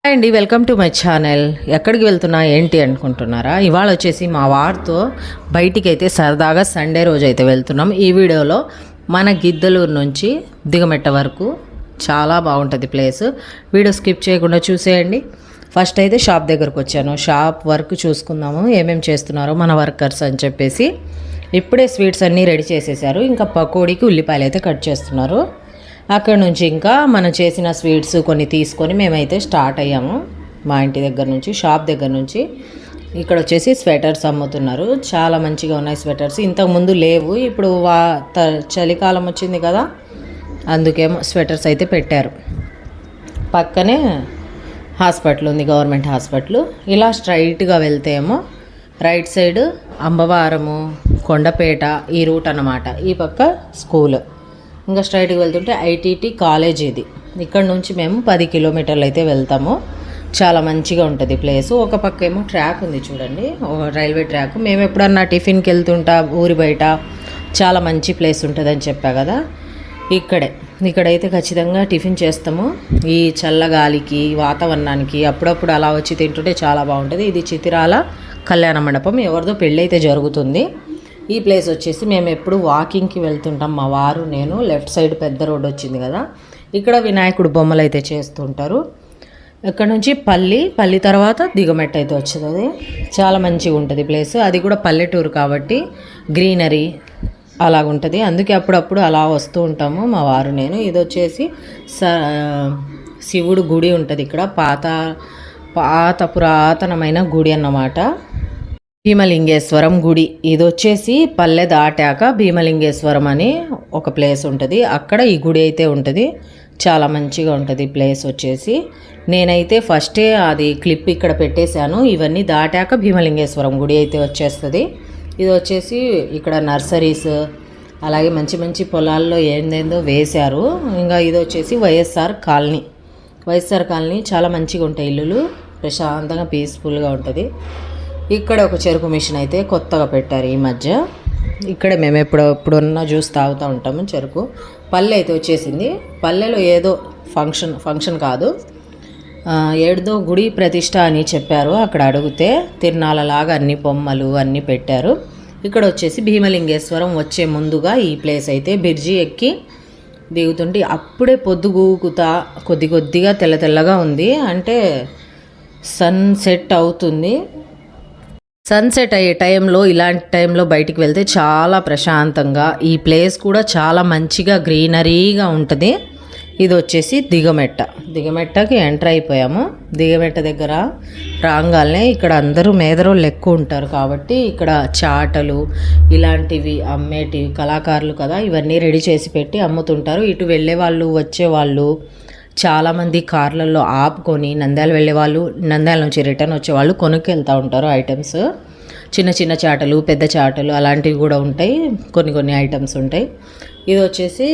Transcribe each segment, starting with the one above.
Hi అండి, welcome to my channel. ఎక్కడికి వెళ్తున్నా ఏంటి అనుకుంటున్నారా? ఇవాళ వచ్చేసి మా వారితో బయటికి అయితే సరదాగా సండే రోజు అయితే వెళ్తున్నాం. ఈ వీడియోలో మన గిద్దలూరు నుంచి దిగమెట్ట వరకు చాలా బాగుంటుంది ప్లేస్. వీడియో స్కిప్ చేయకుండా చూసేయండి. ఫస్ట్ అయితే షాప్ దగ్గరకు వచ్చాను. షాప్ వర్క్ చూసుకుందాము, ఏమేమి చేస్తున్నారో మన వర్కర్స్ అని చెప్పేసి. ఇప్పుడే స్వీట్స్ అన్నీ రెడీ చేసేసారు. ఇంకా పకోడీకి ఉల్లిపాయలు అయితే కట్ చేస్తున్నారు. అక్కడ నుంచి ఇంకా మనం చేసిన స్వీట్స్ కొన్ని తీసుకొని మేమైతే స్టార్ట్ అయ్యాము. మా ఇంటి దగ్గర నుంచి, షాప్ దగ్గర నుంచి. ఇక్కడ వచ్చేసి స్వెటర్స్ అమ్ముతున్నారు. చాలా మంచిగా ఉన్నాయి స్వెటర్స్. ఇంతకుముందు లేవు, ఇప్పుడు చలికాలం వచ్చింది కదా, అందుకేమో స్వెటర్స్ అయితే పెట్టారు. పక్కనే హాస్పిటల్ ఉంది, గవర్నమెంట్ హాస్పిటల్. ఇలా స్ట్రైట్గా వెళ్తే ఏమో రైట్ సైడ్ అంబవారము, కొండపేట ఈ రూట్ అన్నమాట. ఈ పక్క స్కూల్. ఇంకా స్ట్రైట్గా వెళ్తుంటే ఐటీటీ కాలేజ్ ఇది. ఇక్కడ నుంచి మేము 10 కిలోమీటర్లు అయితే వెళ్తాము. చాలా మంచిగా ఉంటుంది ప్లేసు. ఒక పక్క ఏమో ట్రాక్ ఉంది చూడండి, రైల్వే ట్రాక్. మేము ఎప్పుడన్నా టిఫిన్కి వెళ్తుంటా ఊరి బయట, చాలా మంచి ప్లేస్ ఉంటుందని చెప్పా కదా. ఇక్కడైతే ఖచ్చితంగా టిఫిన్ చేస్తాము. ఈ చల్లగాలికి, వాతావరణానికి అప్పుడప్పుడు అలా వచ్చి తింటుంటే చాలా బాగుంటుంది. ఇది చితిరాల కళ్యాణ మండపం, ఎవరిదో పెళ్ళి అయితే జరుగుతుంది. ఈ ప్లేస్ వచ్చేసి మేము ఎప్పుడు వాకింగ్కి వెళ్తుంటాం, మా వారు నేను. లెఫ్ట్ సైడ్ పెద్ద రోడ్ వచ్చింది కదా, ఇక్కడ వినాయకుడు బొమ్మలు అయితే చేస్తుంటారు. ఇక్కడ నుంచి పల్లి తర్వాత దిగమెట్ట అయితే వచ్చేది. చాలా మంచిగా ఉంటుంది ప్లేస్. అది కూడా పల్లెటూరు కాబట్టి గ్రీనరీ అలాగుంటుంది. అందుకే అప్పుడప్పుడు అలా వస్తూ ఉంటాము మా వారు నేను. ఇది వచ్చేసి శివుడు గుడి ఉంటుంది ఇక్కడ, పాత పురాతనమైన గుడి అన్నమాట. భీమలింగేశ్వరం గుడి. ఇది వచ్చేసి పల్లె దాటాక భీమలింగేశ్వరం అని ఒక ప్లేస్ ఉంటుంది, అక్కడ ఈ గుడి అయితే ఉంటుంది. చాలా మంచిగా ఉంటుంది ప్లేస్ వచ్చేసి. నేనైతే ఫస్టే అది క్లిప్ ఇక్కడ పెట్టేశాను. ఇవన్నీ దాటాక భీమలింగేశ్వరం గుడి అయితే వచ్చేస్తుంది. ఇది వచ్చేసి ఇక్కడ నర్సరీస్, అలాగే మంచి మంచి పొలాల్లో ఏందేందో వేశారు. ఇంకా ఇది వచ్చేసి వైఎస్ఆర్ కాలనీ చాలా మంచిగా ఉంటాయి ఇల్లులు, ప్రశాంతంగా పీస్ఫుల్గా ఉంటుంది. ఇక్కడ ఒక చెరుకు మిషన్ అయితే కొత్తగా పెట్టారు ఈ మధ్య. ఇక్కడ మేము ఎప్పుడున్నా జ్యూస్ తాగుతూ ఉంటాము. చెరుకు పల్లె అయితే వచ్చేసింది. పల్లెలో ఏదో ఫంక్షన్ కాదు, ఏదో గుడి ప్రతిష్ట అని చెప్పారు. అక్కడ అడిగితే తిరునాళ్ళలాగా అన్ని బొమ్మలు అన్నీ పెట్టారు. ఇక్కడ వచ్చేసి భీమలింగేశ్వరం వచ్చే ముందుగా ఈ ప్లేస్ అయితే బ్రిడ్జి ఎక్కి దిగుతుంటే అప్పుడే పొద్దుగూకుతా కొద్దిగా తెల్లగా ఉంది. అంటే సన్సెట్ అవుతుంది. సన్సెట్ అయ్యే టైంలో, ఇలాంటి టైంలో బయటికి వెళ్తే చాలా ప్రశాంతంగా, ఈ ప్లేస్ కూడా చాలా మంచిగా గ్రీనరీగా ఉంటుంది. ఇది వచ్చేసి దిగమెట్టకి ఎంటర్ అయిపోయాము. దిగమెట్ట దగ్గర రాగానే ఇక్కడ అందరూ మేదరోళ్ళు ఎక్కువ ఉంటారు కాబట్టి ఇక్కడ చాటలు ఇలాంటివి అమ్మేటివి, కళాకారులు కదా, ఇవన్నీ రెడీ చేసి పెట్టి అమ్ముతుంటారు. ఇటు వెళ్ళే వాళ్ళు వచ్చేవాళ్ళు చాలామంది కార్లలో ఆపుకొని, నంద్యాల వెళ్ళేవాళ్ళు, నంద్యాల నుంచి రిటర్న్ వచ్చేవాళ్ళు కొనుక్కెళ్తూ ఉంటారు ఐటమ్స్. చిన్న చాటలు, పెద్ద చాటలు అలాంటివి కూడా ఉంటాయి. కొన్ని ఐటమ్స్ ఉంటాయి. ఇది వచ్చేసి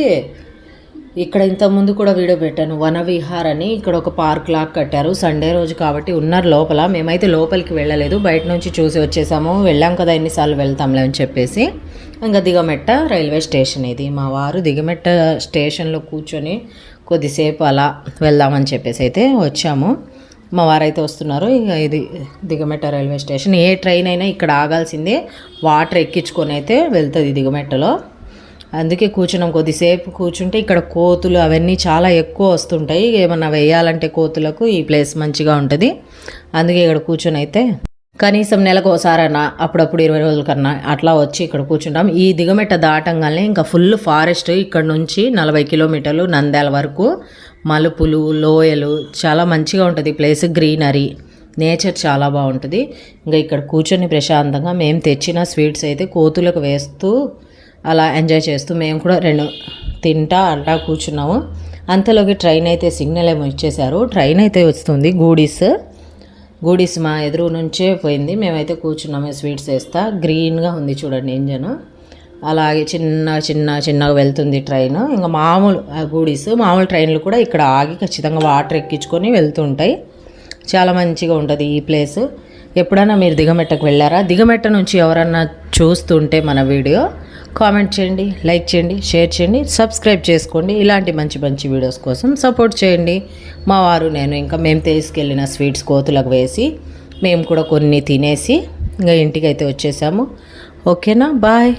ఇక్కడ ఇంతకుముందు కూడా వీడియో పెట్టాను, వనవిహార్ అని. ఇక్కడ ఒక పార్క్ లాగా కట్టారు. సండే రోజు కాబట్టి ఉన్నారు లోపల. మేమైతే లోపలికి వెళ్ళలేదు, బయట నుంచి చూసి వచ్చేసాము. వెళ్ళాం కదా, ఎన్నిసార్లు వెళ్తాంలే అని చెప్పేసి. ఇంకా దిగమెట్ట రైల్వే స్టేషన్ ఇది. మా వారు దిగమెట్ట స్టేషన్లో కూర్చొని కొద్దిసేపు అలా వెళ్దామని చెప్పేసి అయితే వచ్చాము. మా వారైతే వస్తున్నారు. ఇక ఇది దిగమెట్ట రైల్వే స్టేషన్. ఏ ట్రైన్ అయినా ఇక్కడ ఆగాల్సిందే, వాటర్ ఎక్కించుకొని అయితే వెళ్తుంది దిగమెట్టలో. అందుకే కూర్చున్నాం. కొద్దిసేపు కూర్చుంటే ఇక్కడ కోతులు అవన్నీ చాలా ఎక్కువ వస్తుంటాయి. ఏమన్నా వేయాలంటే కోతులకు ఈ ప్లేస్ మంచిగా ఉంటుంది. అందుకే ఇక్కడ కూర్చొని అయితే కనీసం నెలకు ఒకసారన్నా, అప్పుడప్పుడు 20 రోజుల కన్నా అట్లా వచ్చి ఇక్కడ కూర్చుంటాం. ఈ దిగమెట్ట దాటంగానే ఇంకా ఫుల్ ఫారెస్ట్. ఇక్కడ నుంచి 40 కిలోమీటర్లు నంద్యాల వరకు మలుపులు, లోయలు, చాలా మంచిగా ఉంటుంది ప్లేస్. గ్రీనరీ, నేచర్ చాలా బాగుంటుంది. ఇంకా ఇక్కడ కూర్చొని ప్రశాంతంగా మేము తెచ్చిన స్వీట్స్ అయితే కోతులకు వేస్తూ అలా ఎంజాయ్ చేస్తూ మేము కూడా 2 తింటా అట్లా కూర్చున్నాము. అంతలోకి ట్రైన్ అయితే సిగ్నల్ ఏమో ఇచ్చేశారు. ట్రైన్ అయితే వస్తుంది. గూడీస్ మా ఎదురు నుంచే పోయింది. మేమైతే కూర్చున్నాము స్వీట్స్ వేస్తా. గ్రీన్గా ఉంది చూడండి ఇంజను. అలాగే చిన్నగా వెళ్తుంది ట్రైన్. ఇంకా మామూలు ట్రైన్లు కూడా ఇక్కడ ఆగి ఖచ్చితంగా వాటర్ ఎక్కించుకొని వెళ్తుంటాయి. చాలా మంచిగా ఉంటుంది ఈ ప్లేస్. ఎప్పుడైనా మీరు దిగమెట్టకు వెళ్ళారా? దిగమెట్ట నుంచి ఎవరన్నా చూస్తుంటే మన వీడియో కామెంట్ చేయండి, లైక్ చేయండి, షేర్ చేయండి, సబ్స్క్రైబ్ చేసుకోండి. ఇలాంటి మంచి మంచి వీడియోస్ కోసం సపోర్ట్ చేయండి. మా వారు నేను ఇంకా మేము తీసుకెళ్ళిన స్వీట్స్ కోతులకు వేసి మేము కూడా కొన్ని తినేసి ఇంకా ఇంటికి అయితే వచ్చేసాము. ఓకేనా, బాయ్.